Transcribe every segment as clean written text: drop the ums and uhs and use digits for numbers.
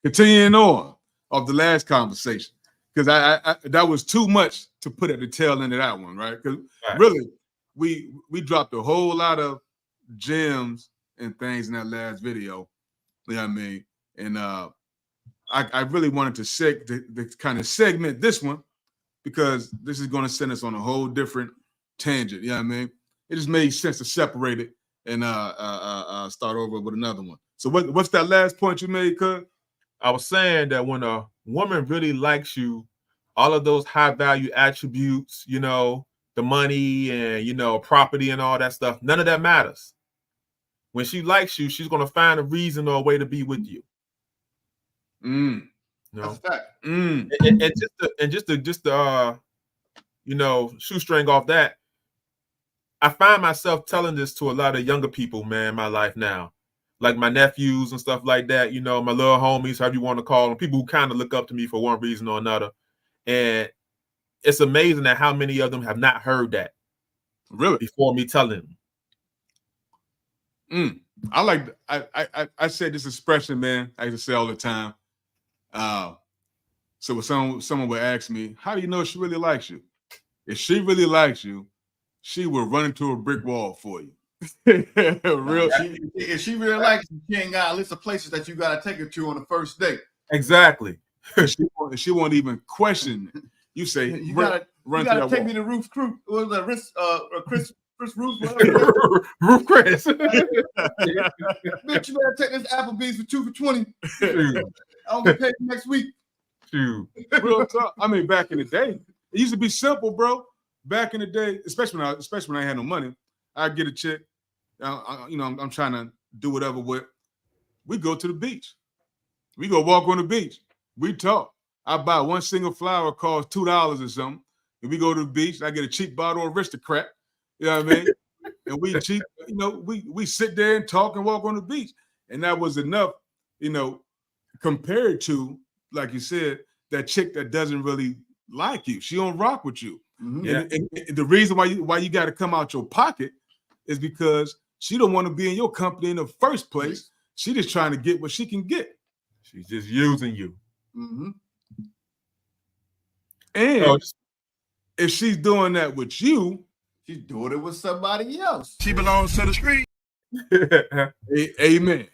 continuing on of the last conversation, because I that was too much to put at the tail end of that one, right? Because really, we dropped a whole lot of gems and things in that last video. You know what I mean? And I really wanted to kind of segment this one because this is going to send us on a whole different tangent. You know what I mean? It just made sense to separate it and start over with another one. So what's that last point you made, cuz? I was saying that when a woman really likes you, all of those high value attributes, you know, the money and, you know, property and all that stuff, none of that matters. When she likes you, she's going to find a reason or a way to be with you. You know? That's a fact. And just to you know, shoestring off that, I find myself telling this to a lot of younger people, man, in my life now. Like my nephews and stuff like that, you know, my little homies, however you want to call them, people who kind of look up to me for one reason or another. And it's amazing at how many of them have not heard that. Really? Before me telling them. I like, I said this expression, man, I used to say all the time. So when someone would ask me, how do you know she really likes you? If she really likes you, she will run into a brick wall for you. If she really likes you, she ain't got a list of places that you got to take her to on the first date. Exactly. she won't even question it. You say, you gotta take me to Roof Crew. What was that? Chris Roof? Roof Chris. Bitch, you better take this Applebee's for 2 for $20. I don't get paid next week. Real talk. I mean, back in the day, it used to be simple, bro. Back in the day, especially when I had no money, I'd get a chick. You know, I'm trying to do whatever with. We go to the beach. We go walk on the beach. We talk. I buy one single flower, costs $2 or something. And we go to the beach. I get a cheap bottle of Aristocrat. You know what I mean? And we cheap, you know, we sit there and talk and walk on the beach. And that was enough, you know, compared to, like you said, that chick that doesn't really like you. She don't rock with you. Mm-hmm. And the reason why you got to come out your pocket is because she don't want to be in your company in the first place. She just trying to get what she can get. She's just using you. Mm-hmm. And if she's doing that with you, she's doing it with somebody else. She belongs to the street. Amen.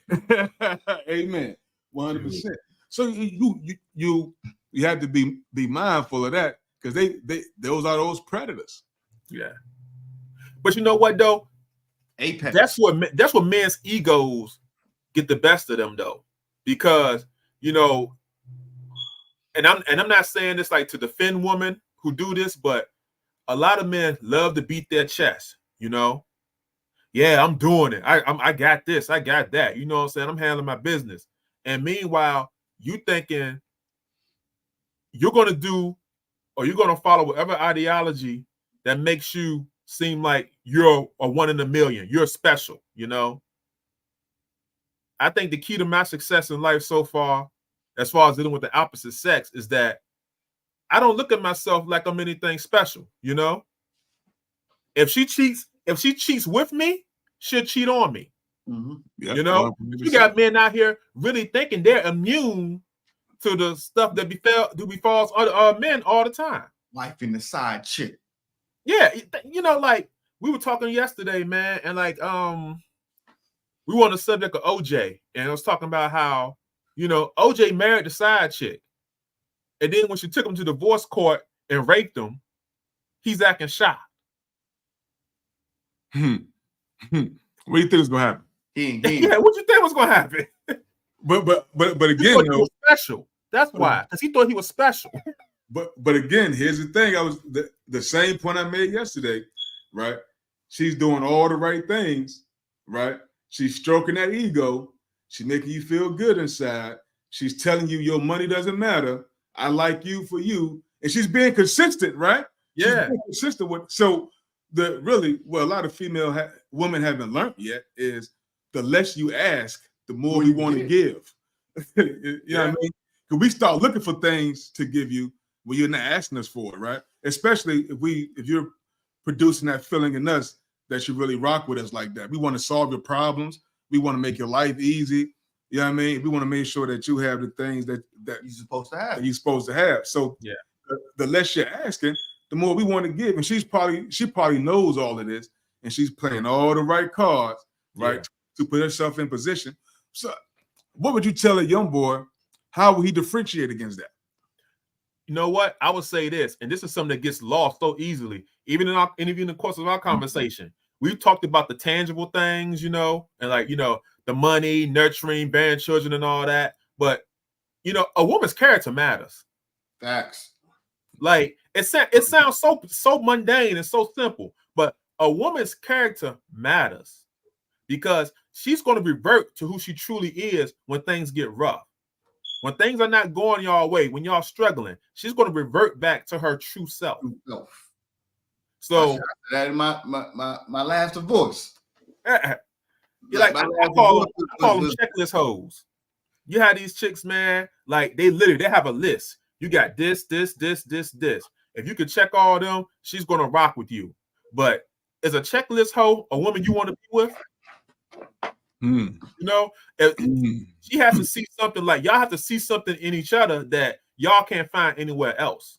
Amen. 100%. So you have to be mindful of that because those are those predators. Yeah. But you know what though? Apex. That's what men's egos get the best of them though, because you know, and I'm not saying this like to defend women who do this, but a lot of men love to beat their chest. You know, yeah, I'm doing it. I got this. I got that. You know what I'm saying? I'm handling my business. And meanwhile, you thinking you're gonna do or you're gonna follow whatever ideology that makes you seem like you're a one in a million. You're special, you know. I think the key to my success in life so far, as far as dealing with the opposite sex, is that I don't look at myself like I'm anything special, you know. If she cheats with me, she'll cheat on me. Mm-hmm. Yep, you know, 100%. you got men out here really thinking they're immune to the stuff that befalls other men all the time. Life in the side chick. Yeah, you know, like we were talking yesterday, man, and like we were on the subject of OJ, and I was talking about how, you know, OJ married the side chick, and then when she took him to divorce court and raped him, he's acting shocked. What do you think is gonna happen? Yeah, what you think was gonna happen? But again, he was special. That's why, because he thought he was special. But again, here's the thing. I was the same point I made yesterday, right? She's doing all the right things, right? She's stroking that ego. She's making you feel good inside. She's telling you your money doesn't matter. I like you for you, and she's being consistent, right? Yeah, she's being consistent with. So what a lot of women haven't learned yet is the less you ask, the more we want to give. You know what I mean? Because we start looking for things to give you when you're not asking us for it, right? Especially if you're producing that feeling in us that you really rock with us like that. We want to solve your problems. We want to make your life easy. You know what I mean? We want to make sure that you have the things that You're supposed to have. you're supposed to have. So Yeah. the less you're asking, the more we want to give. And she probably knows all of this, and she's playing all the right cards, right, Yeah. to put herself in position. So what would you tell a young boy? How will he differentiate against that? You know what? I would say this, and this is something that gets lost so easily, even in the course of our conversation. We've talked about the tangible things, and like, the money, nurturing, bearing children and all that. But, a woman's character matters. Facts. Like it sounds so mundane and so simple, but a woman's character matters because she's going to revert to who she truly is when things get rough. When things are not going your way, when y'all struggling, she's going to revert back to her true self. So that in my last divorce. Like I call them checklist hoes. You have these chicks, man, like they have a list. You got this. If you can check all of them, she's gonna rock with you. But is a checklist hoe a woman you want to be with? She has to see something, like y'all have to see something in each other that y'all can't find anywhere else.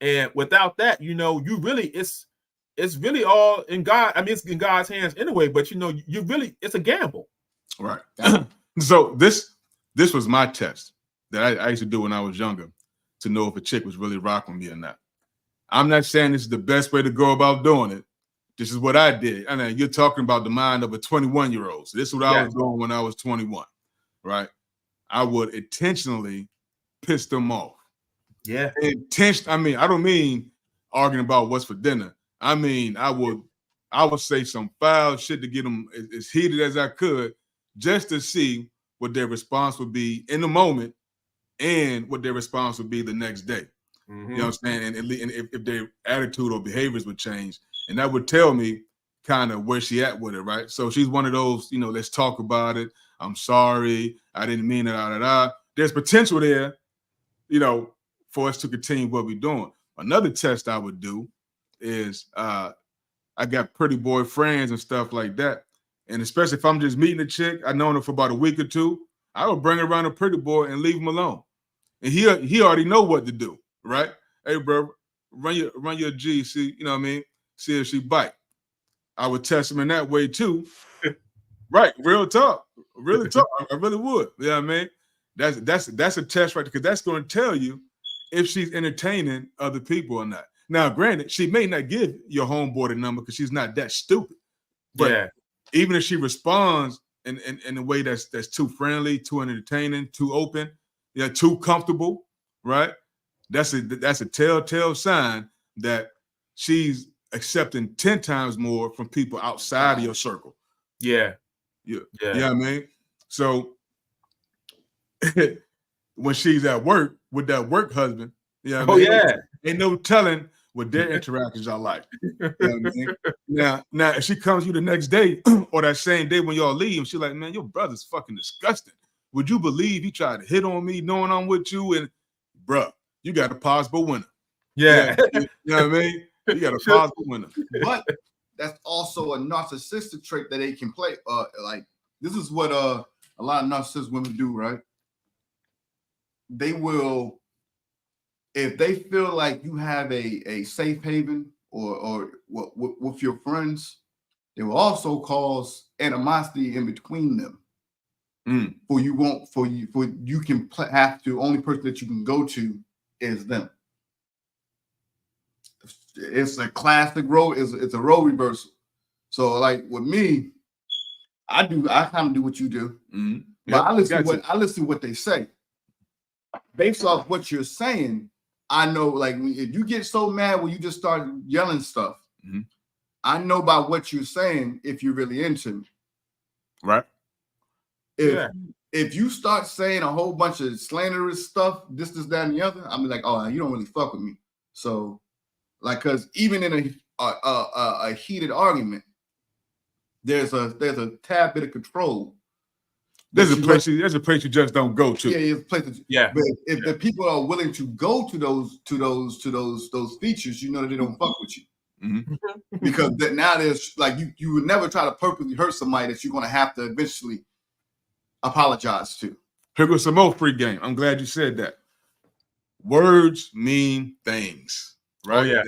And without that, you really it's really all in God. I mean, it's in God's hands anyway. But it's a gamble, right? So this was my test that I used to do when I was younger to know if a chick was really rocking me or not. I'm not saying this is the best way to go about doing it. This is what I did. I mean, you're talking about the mind of a 21-year-old. So this is what I was doing when I was 21, right? I would intentionally piss them off. Yeah. I mean, I don't mean arguing about what's for dinner. I mean, I would say some foul shit to get them as heated as I could just to see what their response would be in the moment and what their response would be the next day. Mm-hmm. You know what I'm saying? And if their attitude or behaviors would change. And that would tell me kind of where she at with it, right? So she's one of those, let's talk about it. I'm sorry. I didn't mean it. There's potential there, for us to continue what we're doing. Another test I would do is I got pretty boy friends and stuff like that. And especially if I'm just meeting a chick, I've known her for about a week or two, I would bring her around a pretty boy and leave him alone. And he already know what to do, right? Hey, bro, run your G, see, you know what I mean? See if she bite. I would test him in that way too. Right, real talk. Really talk. I really would. You know what I mean? That's a test right there, because that's going to tell you if she's entertaining other people or not. Now, granted, she may not give your homeboy the number because she's not that stupid. But even if she responds in a way that's too friendly, too entertaining, too open, too comfortable, right? That's a telltale sign that she's accepting 10 times more from people outside of your circle. Yeah. You know what I mean? So when she's at work with that work husband, ain't no telling what their interactions are like. You know what I mean? Now, if she comes to you the next day or that same day when y'all leave, and she's like, man, your brother's fucking disgusting. Would you believe he tried to hit on me knowing I'm with you? And bruh, you got a possible winner. Yeah. You know what I mean? You got a possible winner. But that's also a narcissistic trait that they can play. Like this is what a lot of narcissist women do, right? They will, if they feel like you have a safe haven or with your friends, they will also cause animosity in between them. For you can have to, only person that you can go to is them. It's a classic role. It's a role reversal. So like with me, I kind of do what you do, but I listen to what they say. Based off what you're saying, I know, like, if you get so mad when you just start yelling stuff, I know by what you're saying if you're really into me. Right. If you start saying a whole bunch of slanderous stuff, this, that, and the other, I'm like, oh, you don't really fuck with me. So, like, because even in a heated argument, there's a tad bit of control. There's a place you just don't go to. Yeah, it's places. Yeah. But if the people are willing to go to those features, you know that they don't fuck with you. Because now there's like you would never try to purposely hurt somebody that you're gonna have to eventually apologize to. Here goes some more free game. I'm glad you said that. Words mean things, right? Oh, yeah.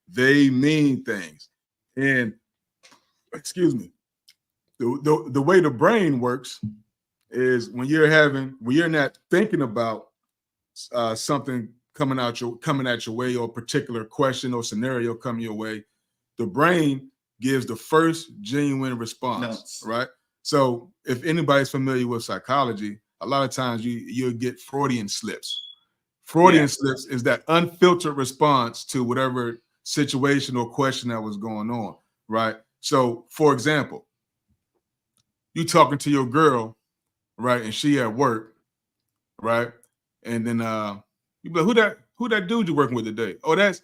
They mean things. And excuse me, the way the brain works is when you're not thinking about something coming at your way, or a particular question or scenario coming your way, the brain gives the first genuine response, right? So if anybody's familiar with psychology, a lot of times you'll get Freudian slips. Freudian slips is that unfiltered response to whatever situation or question that was going on, right? So, for example, you talking to your girl, right, and she at work, right, and then you be like, who that dude you working with today? Oh, that's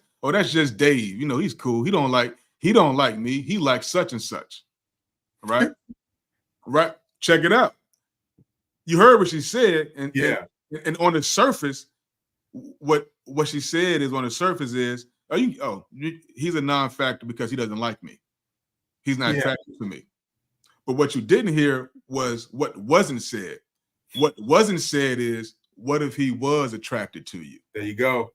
just Dave. You know, he's cool. He don't like me. He likes such and such, right? Right. Check it out. You heard what she said, and on the surface, what she said is on the surface is, he's a non-factor because he doesn't like me. He's not attracted to me. But what you didn't hear was what wasn't said. What wasn't said is, what if he was attracted to you? There you go.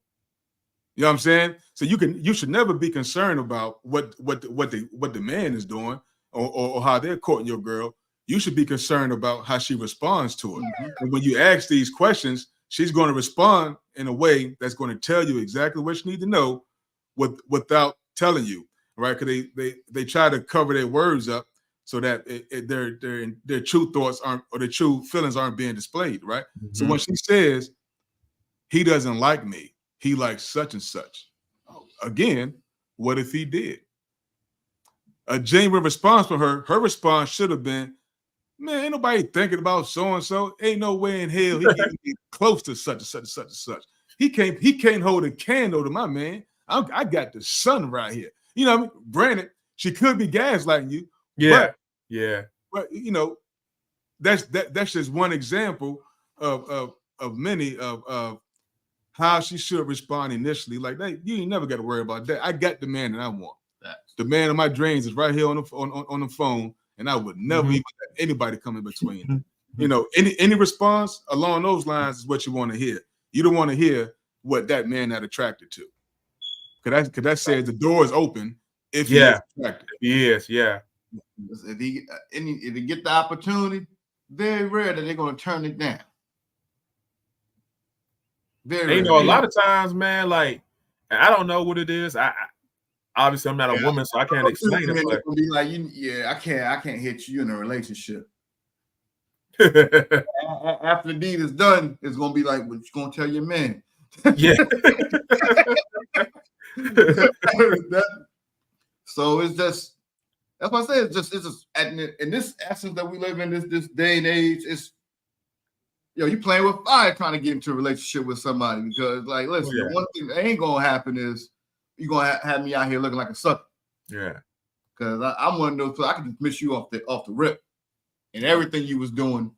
You know what I'm saying? So you should never be concerned about what the man is doing or how they're courting your girl. You should be concerned about how she responds to it. Mm-hmm. And when you ask these questions, she's going to respond in a way that's going to tell you exactly what you need to know without telling you, right? Because they try to cover their words up so that their true thoughts aren't, or their true feelings aren't being displayed, right? Mm-hmm. So when she says, he doesn't like me, he likes such and such. Again, what if he did? A genuine response for her response should have been, man, ain't nobody thinking about so-and-so. Ain't no way in hell he can get close to such and such and such and such. He can't hold a candle to my man. I got the sun right here. You know what I mean? Granted, she could be gaslighting you. Yeah. But you know, that's just one example of many of how she should respond initially. Like, you ain't never got to worry about that. I got the man that I want. The man of my dreams is right here on the phone, and I would never even let anybody come in between. You know, any response along those lines is what you want to hear. You don't want to hear what that man not attracted to. Cause that says the door is open if he is attracted. Yes, yeah. If he get the opportunity, very rare that they're gonna turn it down. Very you know, a lot of times, man, like, I don't know what it is. I obviously I'm not a woman, so I can't explain it. But be like, I can't hit you in a relationship. After the deed is done, it's gonna be like, what you gonna tell your man? Yeah. So it's just, that's what I say. It's just in this essence that we live in, this day and age, it's, you playing with fire trying to get into a relationship with somebody, because, like, listen, the one thing that ain't gonna happen is you're gonna have me out here looking like a sucker. Yeah. Because I'm one of those people, I can just miss you off the rip, and everything you was doing,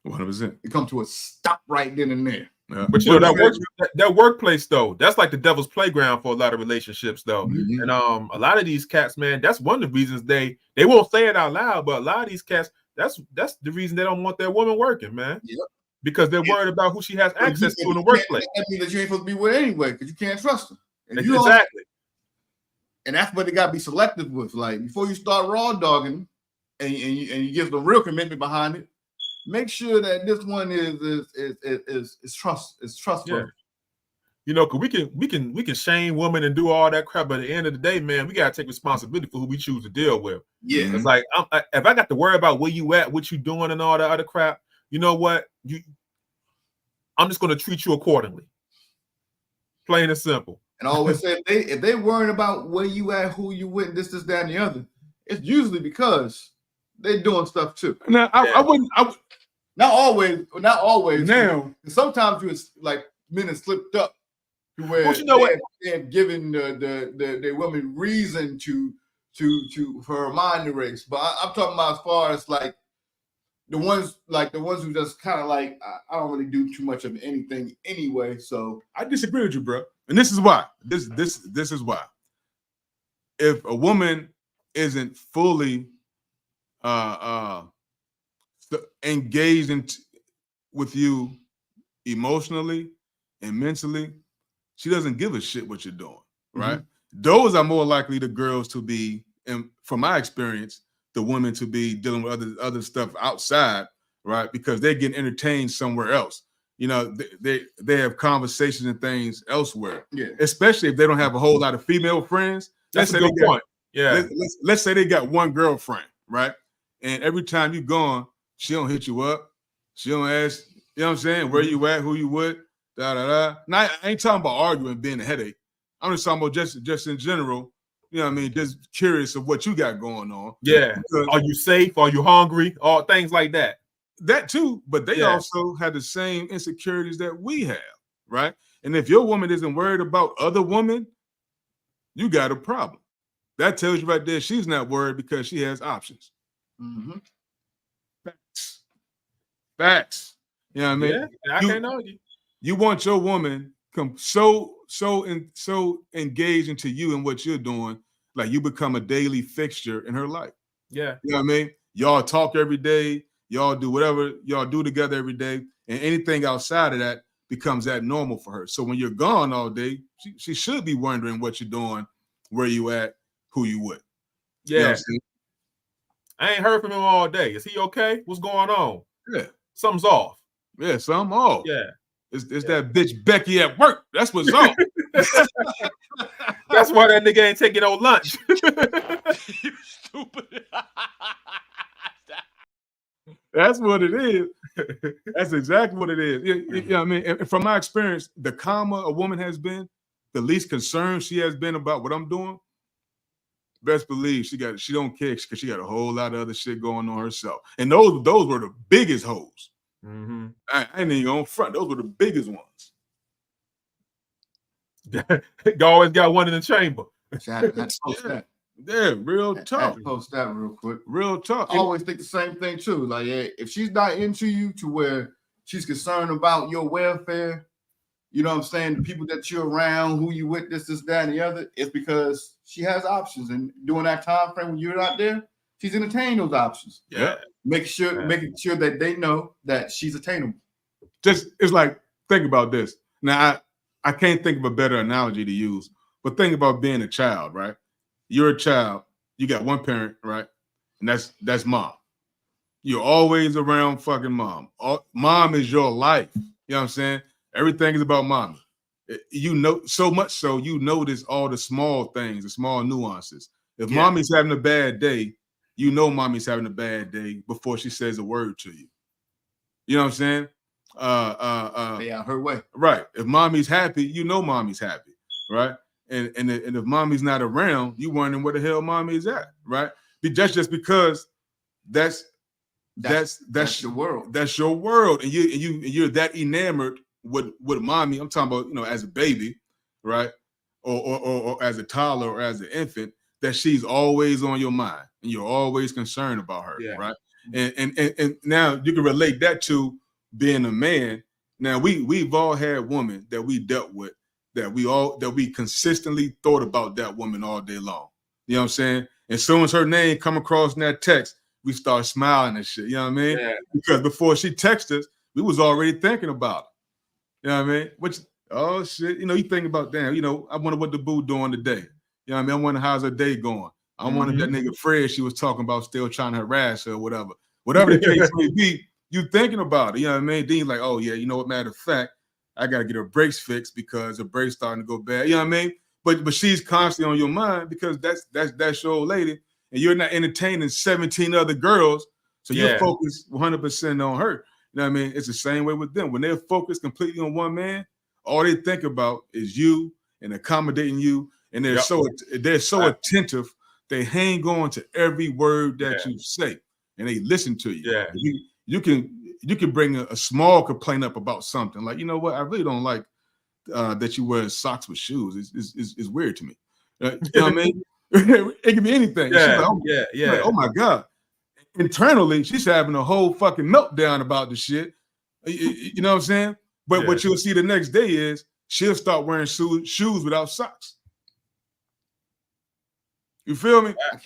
100%, it come to a stop right then and there. Yeah. But you know, that workplace though, that's like the devil's playground for a lot of relationships though. Mm-hmm. And a lot of these cats, man, that's one of the reasons they won't say it out loud, but a lot of these cats, that's the reason they don't want their woman working, man. Yep. Because they're worried about who she has access to in the workplace. That means that you ain't supposed to be with anyway, because you can't trust them. Exactly. And that's what they got to be selective with. Like, before you start raw dogging and you get the real commitment behind it, make sure that this one is trustworthy. Yeah. You know, because we can shame women and do all that crap, but at the end of the day, man, we gotta take responsibility for who we choose to deal with. Yeah, it's like, if I got to worry about where you at, what you doing, and all that other crap, you know what? I'm just gonna treat you accordingly. Plain and simple. And I always say, if they worrying about where you at, who you with, this, that, and the other, it's usually because they're doing stuff too. Now, I wouldn't. Not always. Now, sometimes it's like men have slipped up to where they have given the women reason to for her mind to race. But I'm talking about as far as like the ones who just kind of like, I don't really do too much of anything anyway. So I disagree with you, bro. And this is why. This is why. If a woman isn't fully engaged with you emotionally and mentally, she doesn't give a shit what you're doing, right? Those are more likely the girls to be, and from my experience, the women to be dealing with other stuff outside, right? Because they're getting entertained somewhere else. You know, they have conversations and things elsewhere. Yeah. Especially if they don't have a whole lot of female friends. That's a good point. Yeah. Let's say they got one girlfriend, right? And every time you gone, she don't hit you up. She don't ask, you know what I'm saying? Where you at? Who you with? Da da da. Now I ain't talking about arguing, being a headache. I'm just talking about just in general. You know what I mean? Just curious of what you got going on. Yeah. Because are you safe? Are you hungry? All things like that. that too, but they also have the same insecurities that we have, right? And if your woman isn't worried about other women, you got a problem. That tells you right there she's not worried because she has options. Facts. You know what I mean? Yeah, I can't argue. You want your woman so engaged into you and what you're doing, like you become a daily fixture in her life. Yeah. You know what I mean? Y'all talk every day, y'all do whatever y'all do together every day, and anything outside of that becomes abnormal for her. So when you're gone all day, she should be wondering what you're doing, where you at, who you with. Yeah. You know what I'm saying? I ain't heard from him all day. Is he okay? What's going on? Yeah. Something's off. Yeah, something off. Yeah. It's that bitch Becky at work. That's what's off. That's why that nigga ain't taking no lunch. You stupid. That's what it is. That's exactly what it is. You know what I mean? And from my experience, the calmer a woman has been, the least concerned she has been about what I'm doing, best believe she don't care because she got a whole lot of other shit going on herself. And those were the biggest hoes. Mm-hmm. I ain't even on front. Those were the biggest ones. You always got one in the chamber. Yeah, real talk. Post that real quick. Real talk. I always think the same thing too. Like, if she's not into you to where she's concerned about your welfare, you know what I'm saying? The people that you're around, who you with, this, that, and the other, it's because she has options. And during that time frame when you're not there, she's entertaining those options. Yeah. Making sure that they know that she's attainable. Just it's like, think about this. Now I can't think of a better analogy to use, but think about being a child, right? You're a child, you got one parent, right? And that's mom. You're always around fucking mom. Mom is your life. You know what I'm saying? Everything is about mommy. You know, so much so you notice all the small things, the small nuances. If mommy's having a bad day, you know mommy's having a bad day before she says a word to you. You know what I'm saying? Yeah, her way. Right. If mommy's happy, you know mommy's happy, right? And if mommy's not around, you wondering where the hell mommy's at, right? Just because that's your world. That's your world, and you're that enamored with mommy. I'm talking about, you know, as a baby, right? Or as a toddler or as an infant, that she's always on your mind and you're always concerned about her, right? And now you can relate that to being a man. Now we've all had women that we dealt with that we consistently thought about that woman all day long. You know what I'm saying? As soon as her name come across in that text, we start smiling and shit. You know what I mean? Yeah. Because before she texted us, we was already thinking about it. You know what I mean? Which, oh shit, you know, you think about, damn, you know, I wonder what the boo doing today. You know what I mean? I wonder how's her day going. I wonder that nigga Fred she was talking about still trying to harass her or whatever. Whatever the case may be, you thinking about it. You know what I mean? Then you're like, oh yeah, you know what, matter of fact, I gotta get her brakes fixed because her brakes starting to go bad. You know what I mean? But she's constantly on your mind because that's your old lady, and you're not entertaining 17 other girls, so you're focused 100% on her. You know what I mean? It's the same way with them. When they're focused completely on one man, all they think about is you and accommodating you, and they're so attentive. They hang on to every word that you say, and they listen to you. Yeah, you can bring a small complaint up about something, like, you know what, I really don't like that you wear socks with shoes. It's weird to me. You know what I mean? It can be anything. Yeah, like, oh my God. Internally, she's having a whole fucking meltdown about the shit. You know what I'm saying? But what you'll see the next day is she'll start wearing shoes without socks. You feel me? I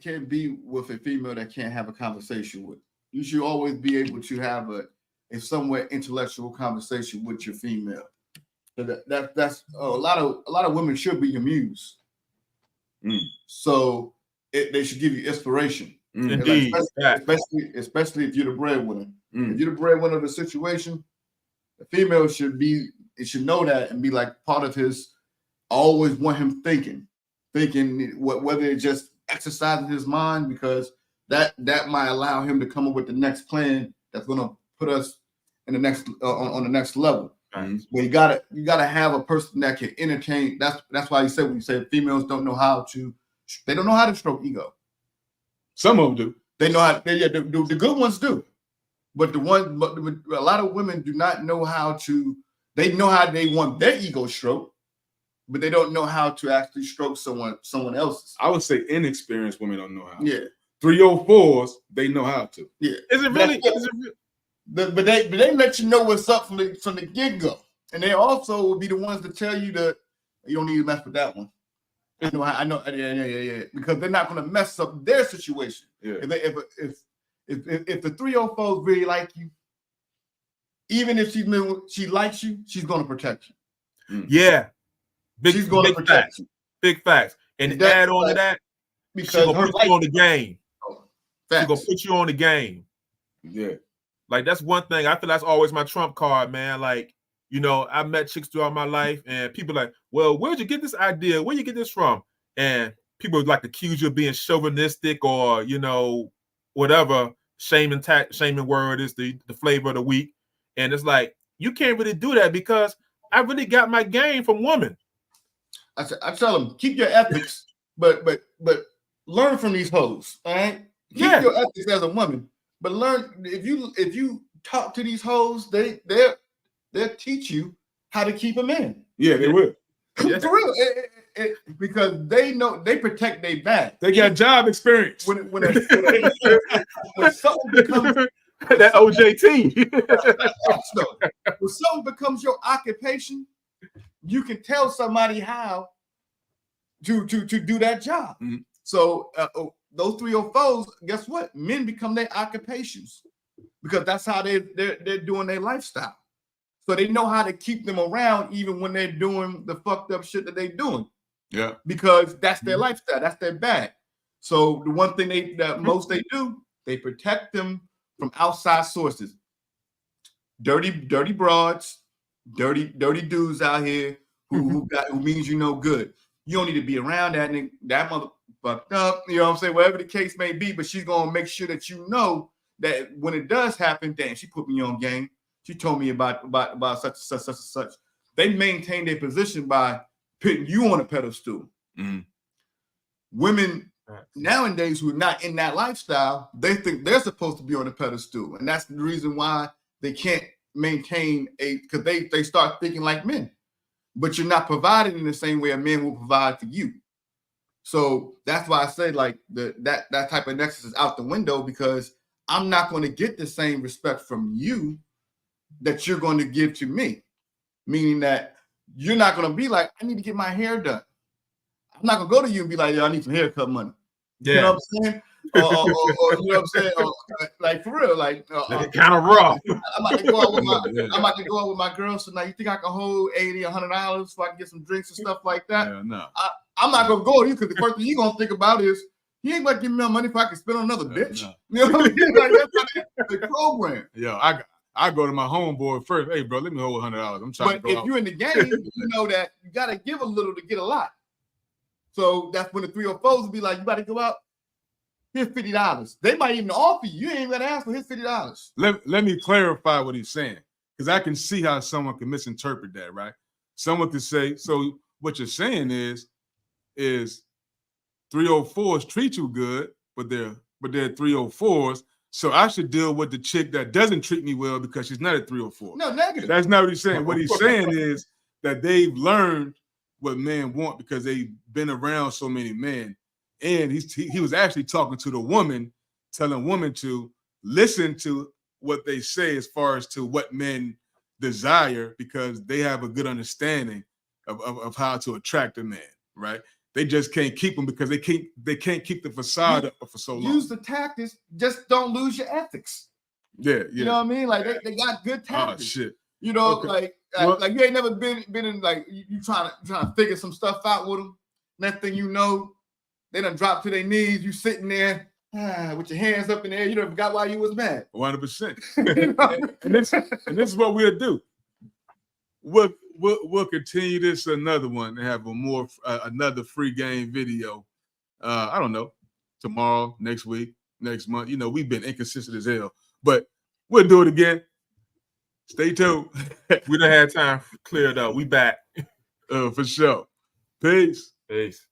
can't be with a female that can't have a conversation with. you should always be able to have a somewhat intellectual conversation with your female. So that's a lot of women should be your muse. So they should give you inspiration. Indeed. Especially if you're the breadwinner. If you're the breadwinner of the situation, the female should know that and be like part of his. I always want him thinking whether it's just exercising his mind, because that might allow him to come up with the next plan that's going to put us in the next on the next level. Right. Well, you gotta have a person that can entertain. That's why you said when you say females don't know how to stroke ego. Some of them do. They know how. The good ones do, but a lot of women do not know how to. They know how they want their ego stroked, but they don't know how to actually stroke someone else's. I would say inexperienced women don't know how. Yeah. 304s, they know how to. Yeah. Is it really? But they let you know what's up from the get-go. And they also will be the ones to tell you that you don't need to mess with that one. I know, yeah. Because they're not going to mess up their situation. Yeah. If the 304s really like you, even if she likes you, she's going to protect you. Yeah. She's going to protect you. Big facts. And add on to that, she's going to put you on the game. She's going to put you on the game. Yeah. Like, that's one thing. I feel that's always my trump card, man. Like, you know, I met chicks throughout my life, and people are like, well, where'd you get this idea? Where'd you get this from? And people would like accuse you of being chauvinistic or, you know, whatever shaming word is the flavor of the week. And it's like, you can't really do that because I really got my game from women. I tell them, keep your ethics, but learn from these hoes. All right? Keep your ethics as a woman. But learn, if you talk to these hoes, they'll teach you how to keep them in. Yeah, they will. Yeah. For real, because they know they protect their back. They got job experience. When something becomes that OJT, when something becomes your occupation, you can tell somebody how to do that job. Mm-hmm. So those 304s, guess what? Men become their occupations because that's how they're doing their lifestyle. So they know how to keep them around even when they're doing the fucked up shit that they're doing. Yeah. Because that's their lifestyle. That's their bag. So the one thing most they do, they protect them from outside sources. Dirty broads, dirty dudes out here who means you no good. You don't need to be around that mother fucked up, you know what I'm saying? Whatever the case may be, but she's gonna make sure that you know that when it does happen, damn, she put me on game. She told me about such and such. They maintain their position by putting you on a pedestal. Mm-hmm. Women nowadays who are not in that lifestyle, they think they're supposed to be on a pedestal, and that's the reason why they can't maintain because they start thinking like men. But you're not provided in the same way a man will provide to you. So that's why I say like that type of nexus is out the window, because I'm not going to get the same respect from you that you're going to give to me. Meaning that you're not going to be like, I need to get my hair done. I'm not going to go to you and be like, yo, I need some haircut money. Yeah. You know what I'm saying? Or you know what I'm saying? Like for real, like kind of rough. I'm about to go out with my girls tonight. You think I can hold $80, $100 so I can get some drinks and stuff like that? Yeah, no. I'm not gonna go to you because the first thing you're gonna think about is he ain't about to give me no money if I can spend on another bitch. No. You know what I mean? Like, that's the program. Yo, I go to my homeboy first. Hey, bro, let me hold $100. I'm trying to But go if out. you're in the game, you know that you gotta give a little to get a lot. So that's when the 304s will be like, you about to go out. Here's $50. They might even offer you. You ain't even gotta ask for his $50. Let me clarify what he's saying, because I can see how someone can misinterpret that, right? Someone could say, so what you're saying is 304s treat you good, but they're 304s. So I should deal with the chick that doesn't treat me well because she's not a 304. No, negative. That's not what he's saying. What he's saying is that they've learned what men want because they've been around so many men. And he was actually talking to the woman, telling women to listen to what they say as far as to what men desire, because they have a good understanding of how to attract a man, right? they just can't keep them because they can't keep the facade up for so long. Use the tactics, just don't lose your ethics. Yeah. You know what I mean? Like they got good Oh tactics. shit. You know, Okay. like you ain't never been in like you trying to figure some stuff out with them. Next thing you know, they done drop to their knees. You sitting there with your hands up in the air. You done forgot why you was mad. 100%. and this is what we'll do. We'll continue this another one and have a more another free game video. I don't know, tomorrow, next week, next month. You know, we've been inconsistent as hell, but we'll do it again. Stay tuned. We done had time cleared up. We back. For sure. Peace. Peace.